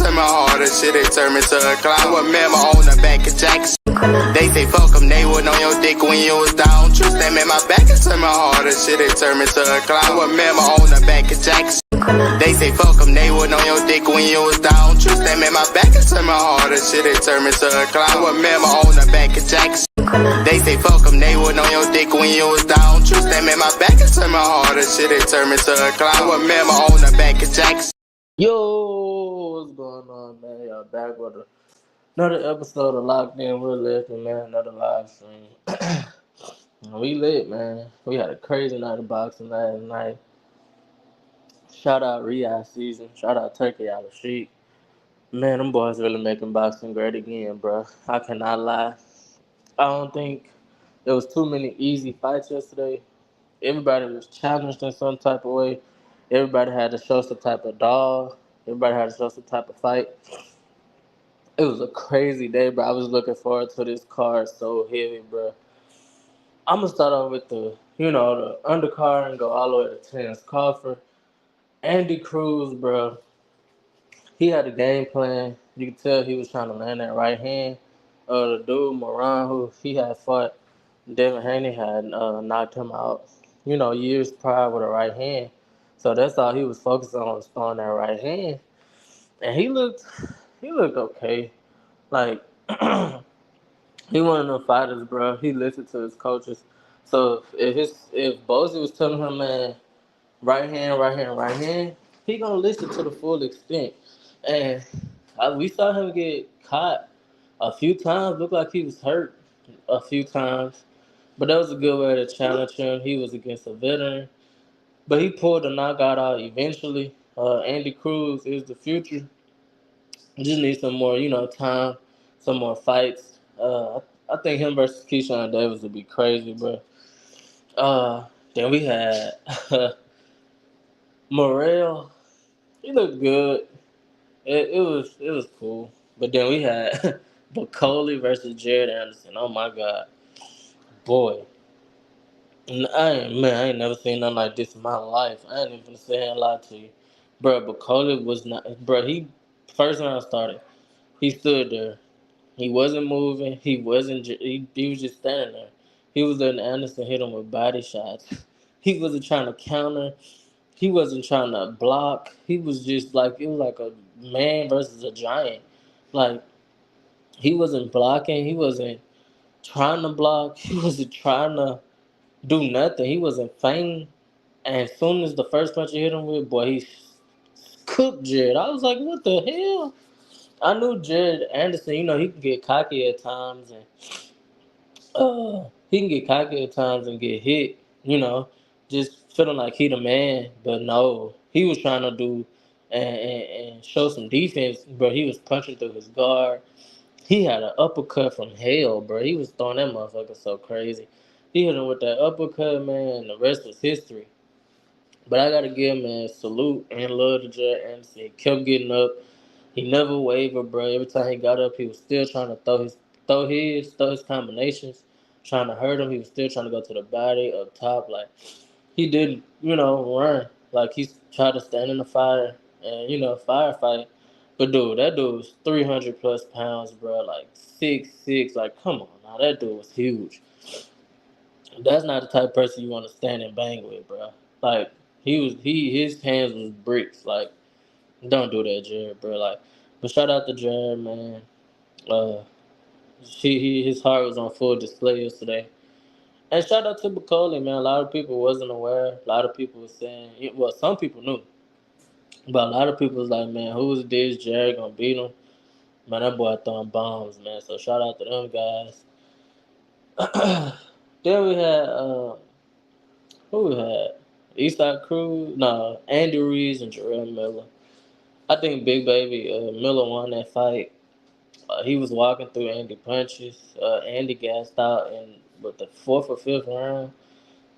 to my heart, that shit they turned me to a clown. Remember on the back of Jackson. They say fuck them, they wasn't on your dick when you was down. Trust them in my back into my heart, that shit they turned me to a clown. Remember on the back of Jackson. They say fuck them, they wasn't on your dick when you was down. Trust them in my back into my heart, that shit they turned me to a clown. Remember on the back of Jackson. They say fuck them, they wasn't on your dick when you was down. Trust them in my back into my heart, that shit they turned me to a clown. Remember on the back of Jackson. Yo, what's going on, man? Y'all back with another episode of Locked In. We're lifting, man. Another live stream. We lit, man. We had a crazy night of boxing last night. Shout out Riyadh season. Shout out Turkey out the street. Man, them boys really making boxing great again, bro. I cannot lie. I don't think there was too many easy fights yesterday. Everybody was challenged in some type of way. Everybody had to show some type of dog. Everybody had to show some type of fight. It was a crazy day, bro. I was looking forward to this card so heavy, bro. I'm going to start off with the undercard and go all the way to Terence Crawford. Andy Cruz, bro, he had a game plan. You could tell he was trying to land that right hand. The dude, Moran, who he had fought, Devin Haney had knocked him out, years prior with a right hand. So that's all he was focused on was throwing that right hand. And he looked okay. Like, he one of them fighters, bro. He listened to his coaches. So if Bozy was telling him, man, right hand, right hand, right hand, he gonna listen to the full extent. And we saw him get caught a few times. Looked like he was hurt a few times. But that was a good way to challenge him. He was against a veteran. But he pulled the knockout out eventually. Andy Cruz is the future. Just need some more, time, some more fights. I think him versus Keyshawn Davis would be crazy, bro. Then we had Morrell. He looked good. It was cool. But then we had Bacoli versus Jared Anderson. Oh my God, boy. I ain't never seen nothing like this in my life. I ain't even gonna say a lie to you, bro. Bacoli was not, bro. He first round started. He stood there. He wasn't moving. He wasn't. He was just standing there. He was letting Anderson hit him with body shots. He wasn't trying to counter. He wasn't trying to block. He was just like it was like a man versus a giant. Like he wasn't blocking. He wasn't trying to block. He wasn't trying to do nothing. He wasn't fainting. And as soon as the first punch he hit him with, boy, he cooked Jared. I was like, what the hell? I knew Jared Anderson, he can get cocky at times and he can get cocky at times and get hit, just feeling like he the man. But no, he was trying to do and show some defense, bro. He was punching through his guard. He had an uppercut from hell, bro. He was throwing that motherfucker so crazy. He hit him with that uppercut, man, and the rest was history. But I gotta give him a salute and love to Jared Anderson. He kept getting up. He never wavered, bro. Every time he got up, he was still trying to throw his combinations, trying to hurt him. He was still trying to go to the body up top. Like he didn't, run. Like he tried to stand in the fire and firefight. But dude, that dude was 300 plus pounds, bro. Like 6'6". Like come on, now that dude was huge. That's not the type of person you want to stand and bang with, bro. Like his hands was bricks. Like don't do that, Jared, bro. Like, but shout out to Jared, man. Uh, his heart was on full display yesterday. And shout out to Bacoli, man. A lot of people wasn't aware. A lot of people were saying, well, some people knew, but a lot of people was like, man, who's this? Jared gonna beat him? Man, that boy throwing bombs, man. So shout out to them guys. Then we had who we had? Eastside Cruz, no, Andy Ruiz and Jarrell Miller. I think Big Baby Miller won that fight. He was walking through Andy punches. Andy gassed out in the fourth or fifth round.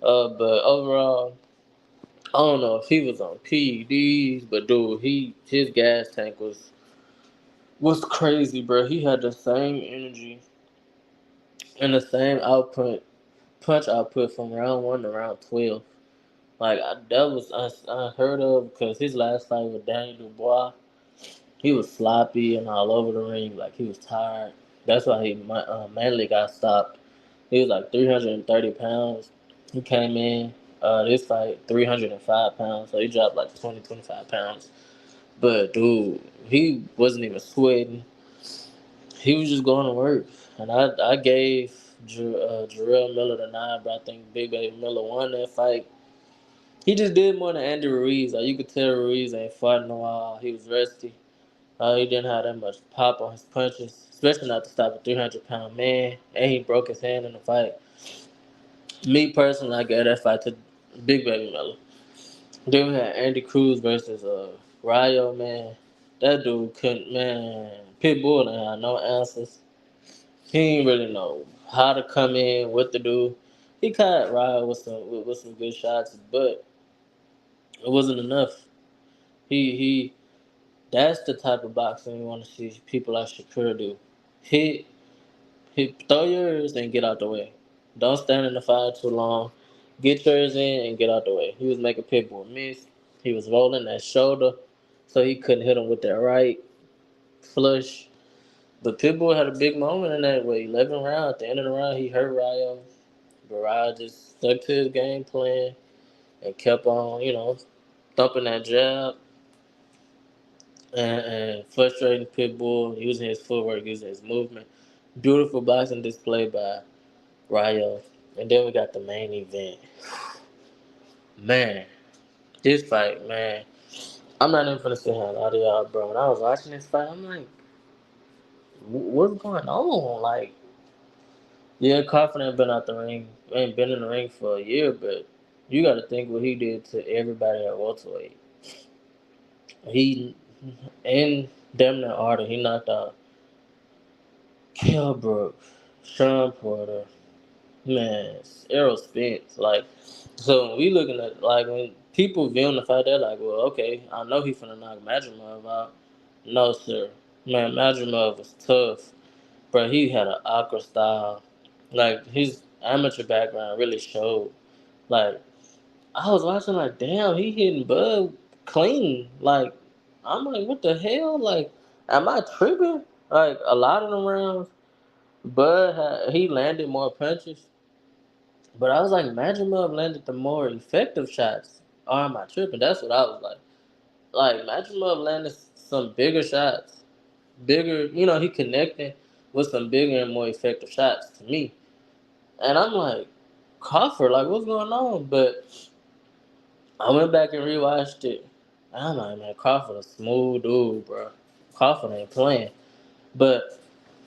But overall, I don't know if he was on PEDs, but dude, his gas tank was crazy, bro. He had the same energy and the same punch output from round 1 to round 12. Like that was unheard of because his last fight with Daniel Dubois, He was sloppy and all over the ring, like he was tired. That's why he mainly got stopped. He was like 330 pounds. He came in this fight 305 pounds, so he dropped like 20, 25 pounds. But dude, he wasn't even sweating. He was just going to work. And I gave Jarrell Miller the nine, but I think Big Baby Miller won that fight. He just did more than Andy Ruiz. Like you could tell Ruiz ain't fought in a while. He was rusty. He didn't have that much pop on his punches, especially not to stop a 300-pound man. And he broke his hand in the fight. Me personally, I gave that fight to Big Baby Miller. Then we had Andy Cruz versus Rayo, man. That dude couldn't, man. Pitbull didn't have no answers. He didn't really know how to come in, what to do. He caught Rayo with some good shots, but it wasn't enough. He that's the type of boxing you want to see people like Shakur do. Hit, throw yours and get out the way. Don't stand in the fire too long. Get yours in and get out the way. He was making Pitbull miss. He was rolling that shoulder, so he couldn't hit him with that right flush. But Pitbull had a big moment in that way. 11 round. At the end of the round, he hurt Rayo. But Rayo just stuck to his game plan and kept on, thumping that jab and frustrating Pitbull, using his footwork, using his movement. Beautiful boxing display by Rayo. And then we got the main event. Man, this fight, man. I'm not even finna sit here and lie to y'all, bro. When I was watching this fight, I'm like, what's going on? Like, yeah, Crawford ain't been out the ring, ain't been in the ring for a year, but you got to think what he did to everybody at welterweight. He, in damn near order, he knocked out Kilbrook, Sean Porter, man, Errol Spence. Like, so when we looking at, like, when people viewing the fight, they're like, well, okay, I know he finna knock Madrimov out. No, sir. Man, Madrimov was tough. Bro, he had an awkward style. Like, his amateur background really showed. Like, I was watching, like, damn, he hitting Bud clean. Like, I'm like, what the hell? Like, am I tripping? Like, a lot of them rounds, he landed more punches. But I was like, Madrimov landed the more effective shots. Or am I tripping? That's what I was like. Like, Madrimov landed some bigger shots. Bigger, he connected with some bigger and more effective shots to me. And I'm like, Crawford, like, what's going on? But I went back and rewatched it. And I'm like, man, Crawford a smooth dude, bro. Crawford ain't playing. But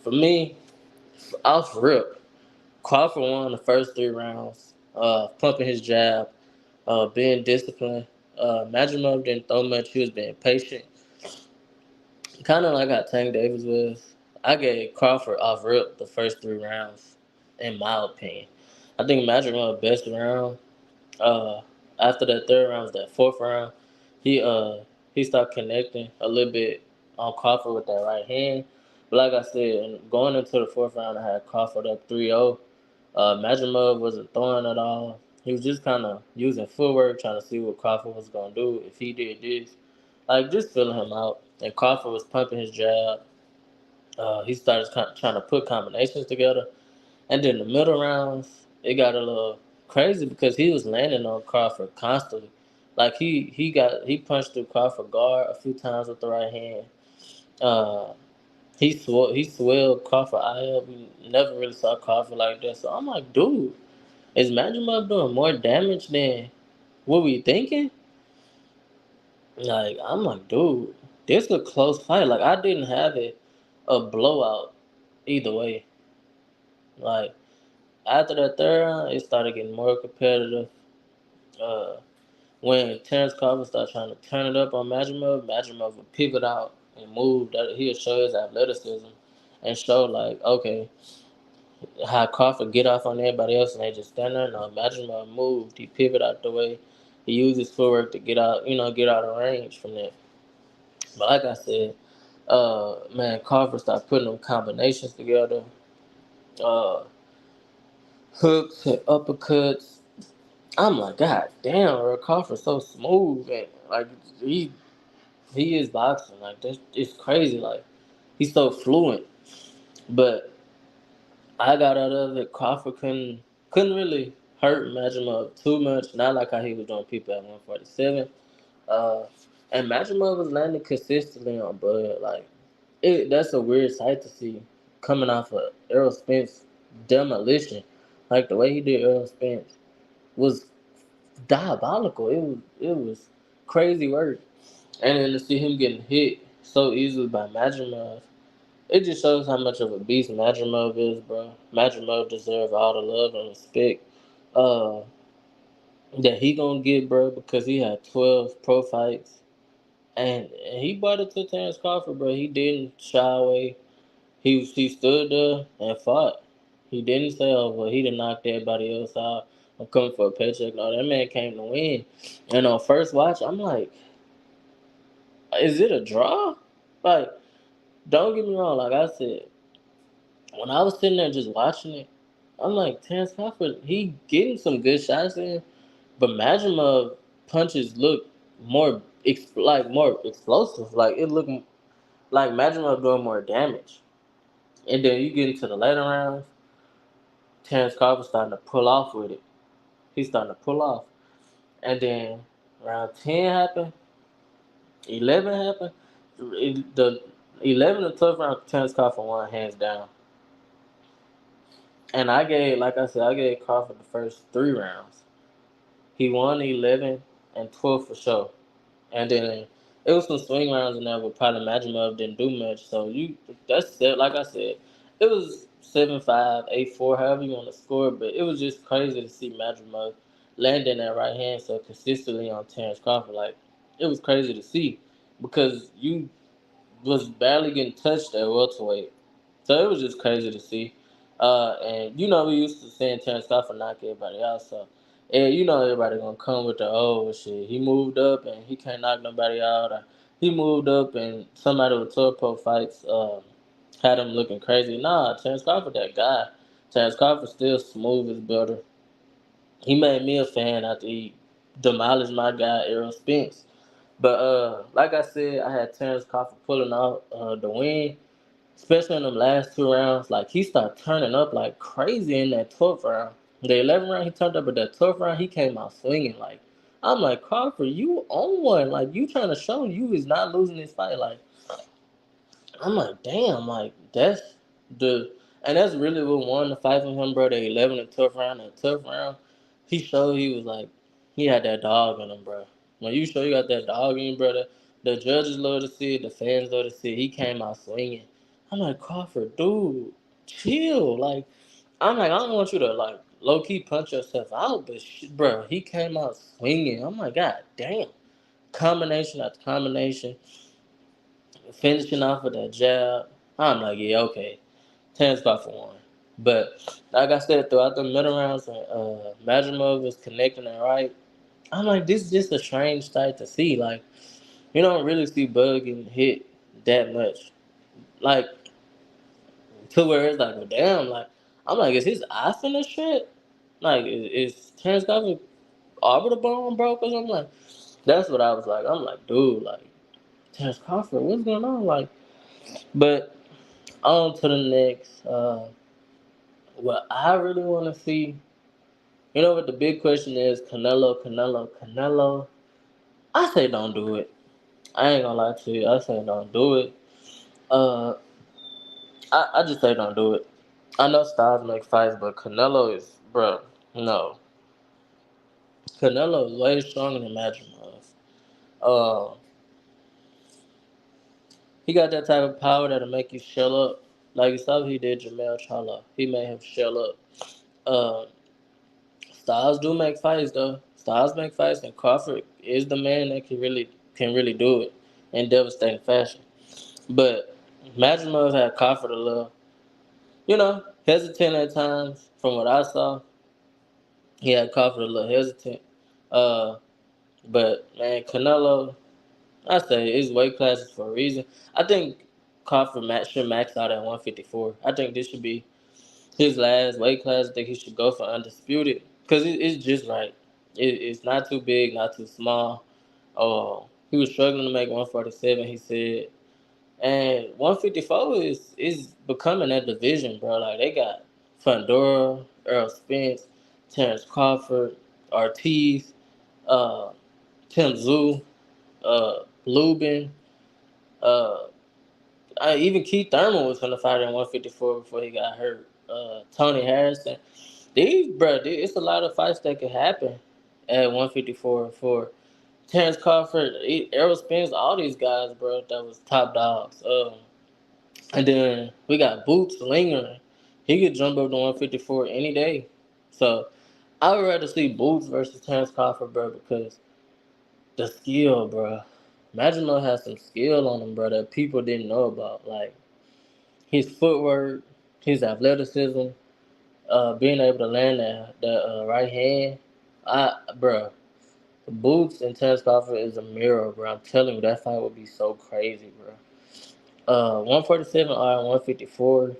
for me, off rip, Crawford won the first 3 rounds, pumping his jab, being disciplined. Madrimov didn't throw much. He was being patient. Kind of like how Tank Davis was. I gave Crawford off rip the first 3 rounds, in my opinion. I think Madrimov best round. Uh, After that third round, was that fourth round, he he started connecting a little bit on Crawford with that right hand. But like I said, going into the fourth round, I had Crawford up 3-0. Madrimov wasn't throwing at all. He was just kind of using footwork, trying to see what Crawford was going to do if he did this. Like, just filling him out. And Crawford was pumping his jab. He started trying to put combinations together. And then the middle rounds, it got a little crazy because he was landing on Crawford constantly. Like, he punched through Crawford guard a few times with the right hand. Uh, he swelled Crawford eye up. We never really saw Crawford like that. So I'm like, dude, is Madrimov doing more damage than what we thinking? Like, I'm like, dude, this is a close fight. Like, I didn't have it a blowout either way. Like, after that third round, it started getting more competitive. Uh, when Terence Crawford started trying to turn it up on Madrimov, Madrimov would pivot out and move. That he'll show his athleticism and show, like, okay, how Crawford get off on everybody else and they just stand there. No, Madrimov moved. He pivot out the way. He used his footwork to get out, get out of range from that. But like I said, man, Crawford started putting them combinations together. Uh, Hooks and uppercuts. I'm like, God damn, Crawford's so smooth and like he he is boxing. Like that's it's crazy. Like he's so fluent. But I got out of it. Crawford couldn't really hurt Majimov too much. Not like how he was doing people at 147. Uh, and Majimov was landing consistently on Bud. Like that's a weird sight to see coming off of Errol Spence demolition. Like the way he did Errol Spence was diabolical. It was crazy work. And then to see him getting hit so easily by Majimov, it just shows how much of a beast Majimov is, bro. Majimov deserves all the love and respect uh, that he gonna get, bro, because he had 12 pro fights. And he brought it to Terence Crawford, bro. He didn't shy away. He stood there and fought. He didn't say, "Oh well, he done knocked everybody else out. I'm coming for a paycheck." No, that man came to win. And on first watch, I'm like, "Is it a draw?" Like, don't get me wrong. Like I said, when I was sitting there just watching it, I'm like, Terence Crawford, he getting some good shots in, but Majimov punches look more explosive. Like it looked like Majimov doing more damage. And then you get into the later rounds, Terence Crawford starting to pull off with it. He's starting to pull off. And then round 10 happened, 11 happened. The 11 and 12 round, Terence Crawford won hands down. And like I said, I gave Crawford the first 3 rounds. He won 11 and 12 for sure. And then it was some swing rounds in there, but probably Majimov didn't do much. So that's it. Like I said, it was 7-5, 8-4, however you want to score. But it was just crazy to see Majimov landing that right hand so consistently on Terence Crawford. Like it was crazy to see because you was barely getting touched at welterweight. So it was just crazy to see. And we used to seeing Terence Crawford knock everybody out. So, and everybody gonna come with the shit. He moved up and he can't knock nobody out. Or he moved up and somebody with 12 pro fights had him looking crazy. Nah, Terence Crawford that guy. Terence Crawford still smooth as butter. He made me a fan after he demolished my guy Errol Spence. But like I said, I had Terence Crawford pulling out the win, especially in them last 2 rounds. Like he started turning up like crazy in that 12th round. The 11th round he turned up, but that 12th round he came out swinging. Like I'm like Crawford, you on one. Like you trying to show you is not losing this fight. Like I'm like, damn, like that's really what won the fight from him, bro. The 11 and 12th round, that 12th round, he showed he was like, he had that dog in him, bro. When you show you got that dog in you, brother, the judges love to see it, the fans love to see it. He came out swinging. I'm like, Crawford, dude, chill. Like, I'm like, I don't want you to like low key punch yourself out, but bro, he came out swinging. I'm like, God damn, combination after combination finishing off with that jab. I'm like, yeah, okay. Terence Crawford won. But like I said, throughout the middle rounds, Majimov was connecting it right. I'm like, this is just a strange sight to see. Like, you don't really see Bud getting hit that much. Like, to where it's like, well, damn, like, I'm like, is his eye finna shit? Like, is Terence Crawford orbital bone broke or something? Like, that's what I was like. I'm like, dude, like, Terence Crawford, what's going on? Like, but on to the next. What I really want to see, what the big question is, Canelo. I say don't do it. I ain't gonna lie to you. I say don't do it. Uh, I just say don't do it. I know styles make fights, but Canelo is, bro, no. Canelo is way stronger than Majimov. Uh, he got that type of power that'll make you shell up. Like you saw he did Jamel Charlo. He made him shell up. Uh, Styles do make fights though. Styles make fights, and Crawford is the man that can really do it in devastating fashion. But Majimov had Crawford a little, hesitant at times. From what I saw, he had Crawford a little hesitant. Uh, but man, Canelo, I say his weight class is for a reason. I think Crawford should max out at 154. I think this should be his last weight class. I think he should go for undisputed because it's just right. It's not too big, not too small. He was struggling to make 147. He said, and 154 is becoming that division, bro. Like they got Fundora, Earl Spence, Terence Crawford, Ortiz, uh, Tim Tszyu, Lubin. Uh, even Keith Thurman was gonna fight in 154 before he got hurt. Tony Harrison. It's a lot of fights that could happen at 154 for Terence Crawford, Errol Spence, all these guys, bro, that was top dogs. And then we got Boots lingering. He could jump up to 154 any day. So I would rather see Boots versus Terence Crawford, bro, because the skill, bro. Imagine Mo had some skill on him, bro, that people didn't know about. Like his footwork, his athleticism, being able to land that right hand. Bro, Boots and Terence Crawford is a mirror, bro. I'm telling you, that fight would be so crazy, bro. 147 or 154,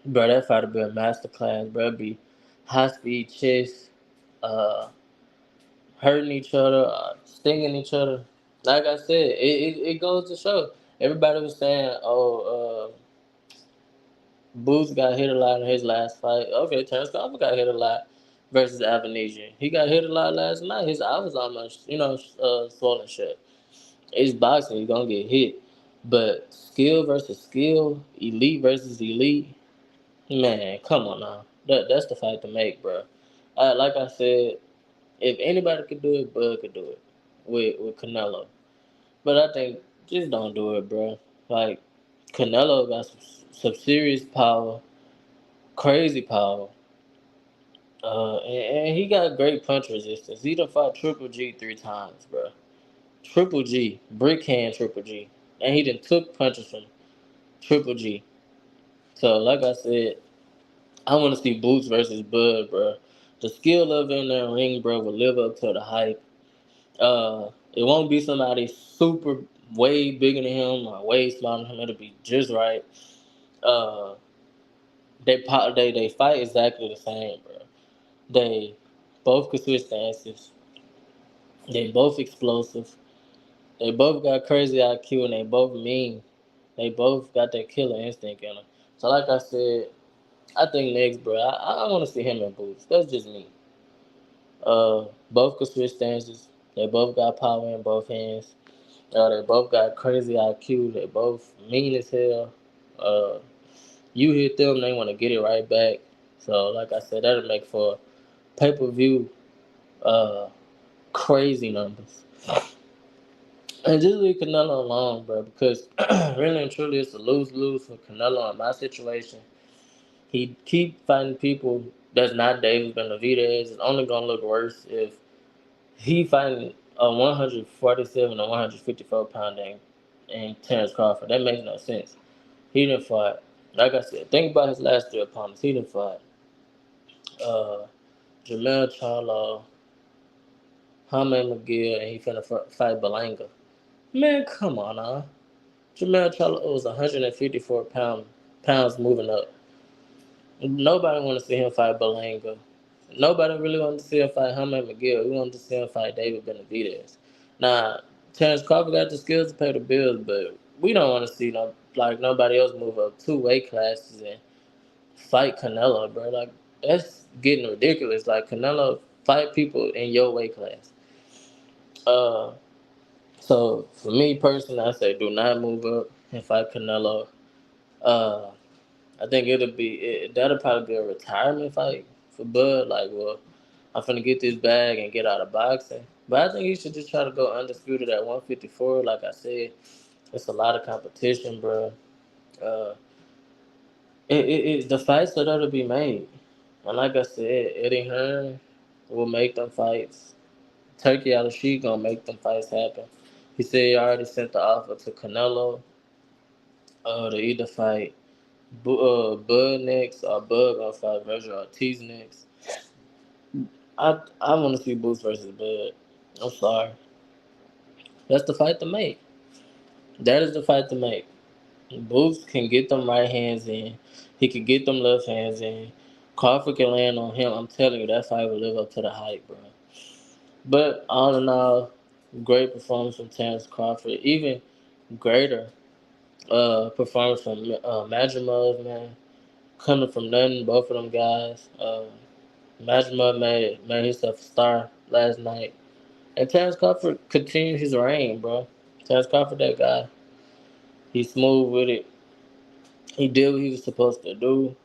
bro. That fight would be a masterclass, bro. It'd be high speed chase, uh, hurting each other, stinging each other. Like I said, it goes to show. Everybody was saying, "Oh, Boots got hit a lot in his last fight." Okay, Terence Crawford got hit a lot versus Avanesian. He got hit a lot last night. His eye was almost, swollen shut. It's boxing. You're gonna get hit, but skill versus skill, elite versus elite. Man, come on now. That's the fight to make, bro. Like I said, if anybody could do it, Bud could do it with Canelo. But I think just don't do it, bro. Like Canelo got some serious power, crazy power, and he got great punch resistance. He done fought Triple G 3 times, bro. Triple G, brick hand Triple G, and he done took punches from Triple G. So like I said, I want to see Boots versus Bud, bro. The skill level in that ring, bro, will live up to the hype. It won't be somebody super way bigger than him or way smaller than him. It'll be just right. Uh, they fight exactly the same, bro. They both could switch stances. They both explosive. They both got crazy IQ and they both mean. They both got that killer instinct in them. So like I said, I think next, bro, I want to see him in Boots. That's just me. Both could switch stances. They both got power in both hands. They both got crazy IQ. They both mean as hell. Uh, you hit them, they want to get it right back. So, like I said, that'll make for pay-per-view crazy numbers. And just leave Canelo alone, bro, because really and truly it's a lose-lose for Canelo in my situation. He keep fighting people that's not Davis Benavidez. It's only going to look worse if he fighting a 147 or 154 pound and Terence Crawford. That makes no sense. He didn't fight. Like I said, think about his last 3 opponents. He didn't fight uh, Jamel Charlo, Jaime McGill, and he finna fight Belanga. Man, come on now. Jamel Charlo was 154 pounds moving up. Nobody want to see him fight Belanga. Nobody really wanted to see him fight Jaime McGill. We wanted to see him fight David Benavidez. Now, Terence Crawford got the skills to pay the bills, but we don't want to see nobody else move up 2 weight classes and fight Canelo, bro. Like that's getting ridiculous. Like Canelo fight people in your weight class. Uh, so for me personally, I say do not move up and fight Canelo. Uh, I think that'll probably be a retirement fight for Bud. Like, well, I'm finna get this bag and get out of boxing. But I think he should just try to go undisputed at 154. Like I said, it's a lot of competition, bro. Uh, the fights are there to be made. And like I said, Eddie Hearn will make them fights. Turkey out of Sheik gonna make them fights happen. He said he already sent the offer to Canelo to either fight Bud next or Bud gonna fight Virgil Ortiz next. I want to see Boots versus Bud. I'm sorry. That's the fight to make. That is the fight to make. Boots can get them right hands in. He can get them left hands in. Crawford can land on him. I'm telling you, that fight will live up to the hype, bro. But all in all, Great performance from Terence Crawford. Even greater performance from Majimov, man. Coming from nothing, both of them guys. Majimov made himself a star last night. And Terence Crawford continued his reign, bro. Terence Crawford, that guy. He's smooth with it. He did what he was supposed to do.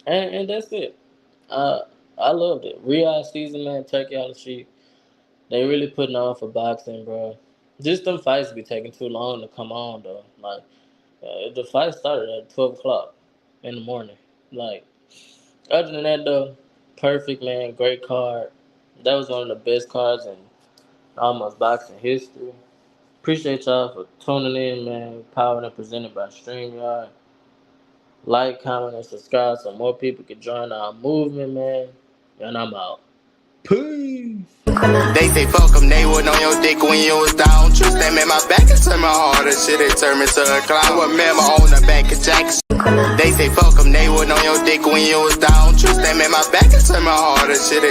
And that's it. Uh, I loved it. Riyadh season, man, Turkey on the street. They really putting on for boxing, bro. Just them fights be taking too long to come on, though. Like, the fight started at 12 o'clock in the morning. Like, other than that, though, perfect, man. Great card. That was one of the best cards in almost boxing history. Appreciate y'all for tuning in, man. Powered and presented by StreamYard. Like, comment, and subscribe so more people can join our movement, man. And I'm out. Peace. They say fuck them, they wasn't on your dick when you was down. Trust them in my back and turn my heart and shit, it turned me to a clown. Remember on the back of Jackson. They say fuck them, they wasn't on your dick when you was down. Trust them in my back and turn my heart and shit, it